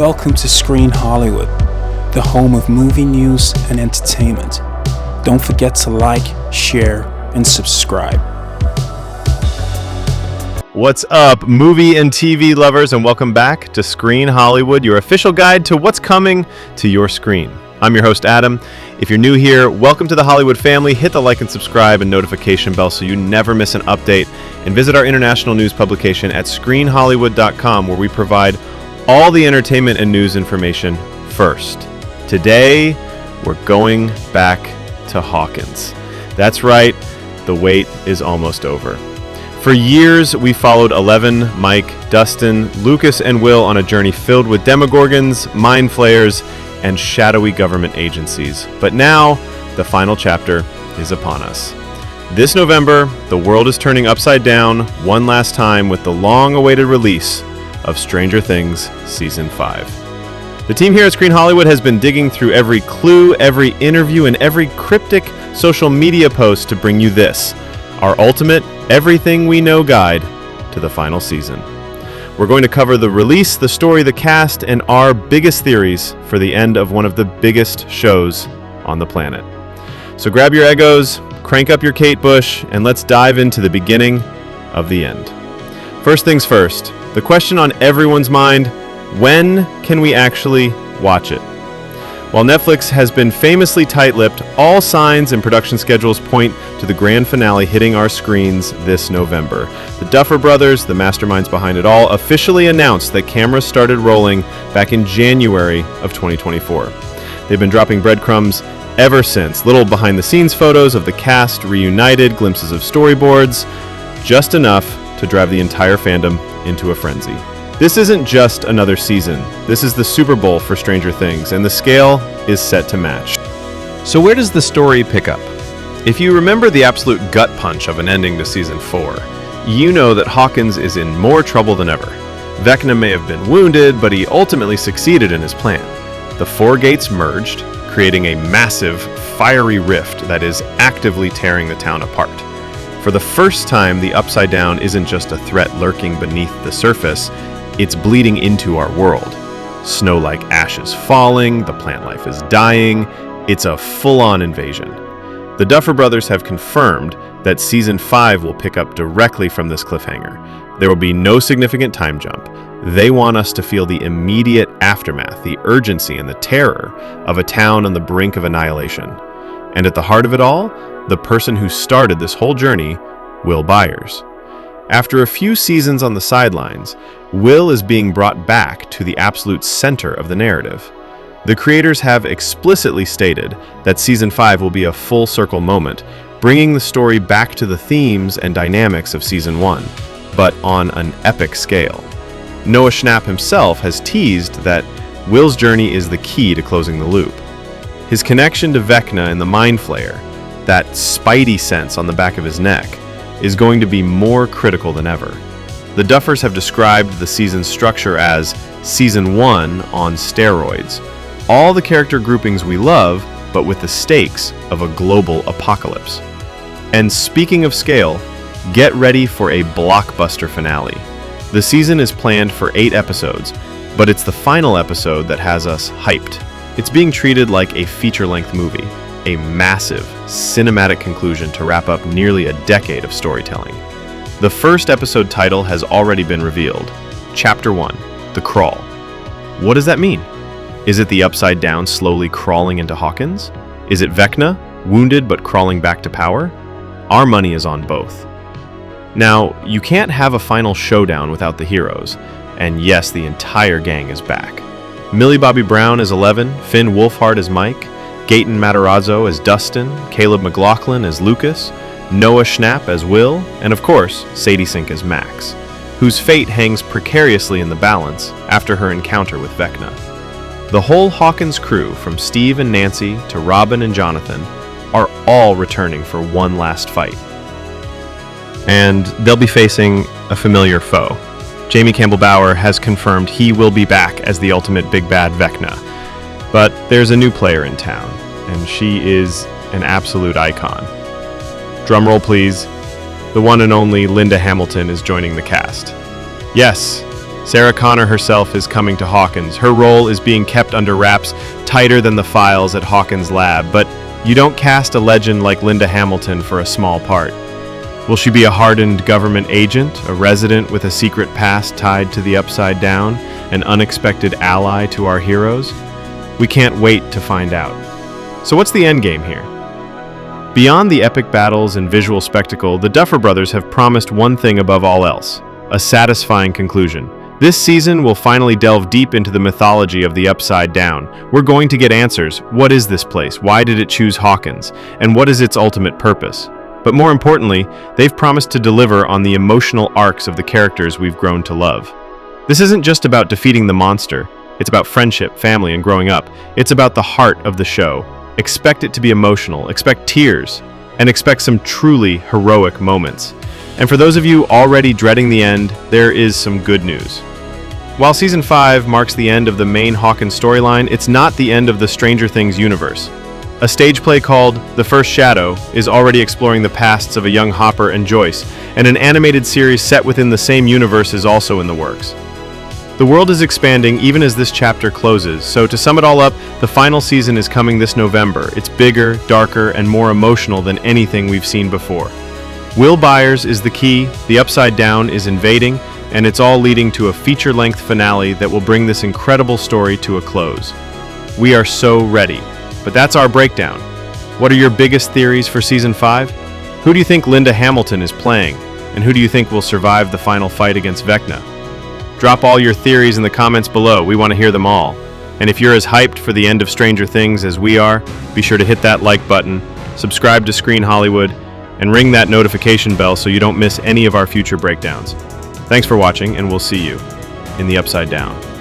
Welcome to Screen Hollywood, the home of movie news and entertainment. Don't forget to like, share, and subscribe. What's up, movie and TV lovers, and welcome back to Screen Hollywood, your official guide to what's coming to your screen. I'm your host, Adam. If you're new here, welcome to the Hollywood family. Hit the like and subscribe and notification bell so you never miss an update. And visit our international news publication at screenhollywood.com, where we provide all the entertainment and news information first. Today, we're going back to Hawkins. That's right, the wait is almost over. For years, we followed Eleven, Mike, Dustin, Lucas, and Will on a journey filled with demogorgons, mind flayers, and shadowy government agencies. But now, the final chapter is upon us. This November, the world is turning upside down one last time with the long-awaited release of Stranger Things Season 5. The team here at Screen Hollywood has been digging through every clue, every interview, and every cryptic social media post to bring you this, our ultimate everything we know guide to the final season. We're going to cover the release, the story, the cast, and our biggest theories for the end of one of the biggest shows on the planet. So grab your Eggos, crank up your Kate Bush, and let's dive into the beginning of the end. First things first, the question on everyone's mind, when can we actually watch it? While Netflix has been famously tight-lipped, all signs and production schedules point to the grand finale hitting our screens this November. The Duffer brothers, the masterminds behind it all, officially announced that cameras started rolling back in January of 2024. They've been dropping breadcrumbs ever since. Little behind-the-scenes photos of the cast reunited, glimpses of storyboards, just enough to drive the entire fandom into a frenzy. This isn't just another season. This is the Super Bowl for Stranger Things, and the scale is set to match. So where does the story pick up? If you remember the absolute gut punch of an ending to Season 4, you know that Hawkins is in more trouble than ever. Vecna may have been wounded, but he ultimately succeeded in his plan. The four gates merged, creating a massive, fiery rift that is actively tearing the town apart. For the first time, the Upside Down isn't just a threat lurking beneath the surface, it's bleeding into our world. Snow like ashes falling, the plant life is dying, it's a full-on invasion. The Duffer brothers have confirmed that Season 5 will pick up directly from this cliffhanger. There will be no significant time jump. They want us to feel the immediate aftermath, the urgency and the terror of a town on the brink of annihilation. And at the heart of it all, the person who started this whole journey, Will Byers. After a few seasons on the sidelines, Will is being brought back to the absolute center of the narrative. The creators have explicitly stated that Season 5 will be a full circle moment, bringing the story back to the themes and dynamics of Season 1, but on an epic scale. Noah Schnapp himself has teased that Will's journey is the key to closing the loop. His connection to Vecna and the Mind Flayer, that spidey sense on the back of his neck, is going to be more critical than ever. The Duffers have described the season's structure as Season 1 on steroids. All the character groupings we love, but with the stakes of a global apocalypse. And speaking of scale, get ready for a blockbuster finale. The season is planned for 8 episodes, but it's the final episode that has us hyped. It's being treated like a feature-length movie, a massive, cinematic conclusion to wrap up nearly a decade of storytelling. The first episode title has already been revealed, Chapter 1, The Crawl. What does that mean? Is it the Upside Down slowly crawling into Hawkins? Is it Vecna, wounded but crawling back to power? Our money is on both. Now, you can't have a final showdown without the heroes, and yes, the entire gang is back. Millie Bobby Brown as Eleven, Finn Wolfhard as Mike, Gaten Matarazzo as Dustin, Caleb McLaughlin as Lucas, Noah Schnapp as Will, and of course, Sadie Sink as Max, whose fate hangs precariously in the balance after her encounter with Vecna. The whole Hawkins crew, from Steve and Nancy to Robin and Jonathan, are all returning for one last fight. And they'll be facing a familiar foe. Jamie Campbell Bower has confirmed he will be back as the ultimate big bad Vecna. But there's a new player in town, and she is an absolute icon. Drumroll please, the one and only Linda Hamilton is joining the cast. Yes, Sarah Connor herself is coming to Hawkins. Her role is being kept under wraps, tighter than the files at Hawkins' lab, but you don't cast a legend like Linda Hamilton for a small part. Will she be a hardened government agent, a resident with a secret past tied to the Upside Down, an unexpected ally to our heroes? We can't wait to find out. So what's the endgame here? Beyond the epic battles and visual spectacle, the Duffer brothers have promised one thing above all else: a satisfying conclusion. This season will finally delve deep into the mythology of the Upside Down. We're going to get answers. What is this place? Why did it choose Hawkins? And what is its ultimate purpose? But more importantly, they've promised to deliver on the emotional arcs of the characters we've grown to love. This isn't just about defeating the monster. It's about friendship, family, and growing up. It's about the heart of the show. Expect it to be emotional, expect tears, and expect some truly heroic moments. And for those of you already dreading the end, there is some good news. While Season 5 marks the end of the main Hawkins storyline, it's not the end of the Stranger Things universe. A stage play called The First Shadow is already exploring the pasts of a young Hopper and Joyce, and an animated series set within the same universe is also in the works. The world is expanding even as this chapter closes, so to sum it all up, the final season is coming this November. It's bigger, darker, and more emotional than anything we've seen before. Will Byers is the key, the Upside Down is invading, and it's all leading to a feature-length finale that will bring this incredible story to a close. We are so ready. But that's our breakdown. What are your biggest theories for Season 5? Who do you think Linda Hamilton is playing? And who do you think will survive the final fight against Vecna? Drop all your theories in the comments below. We want to hear them all. And if you're as hyped for the end of Stranger Things as we are, be sure to hit that like button, subscribe to Screen Hollywood, and ring that notification bell so you don't miss any of our future breakdowns. Thanks for watching, and we'll see you in the Upside Down.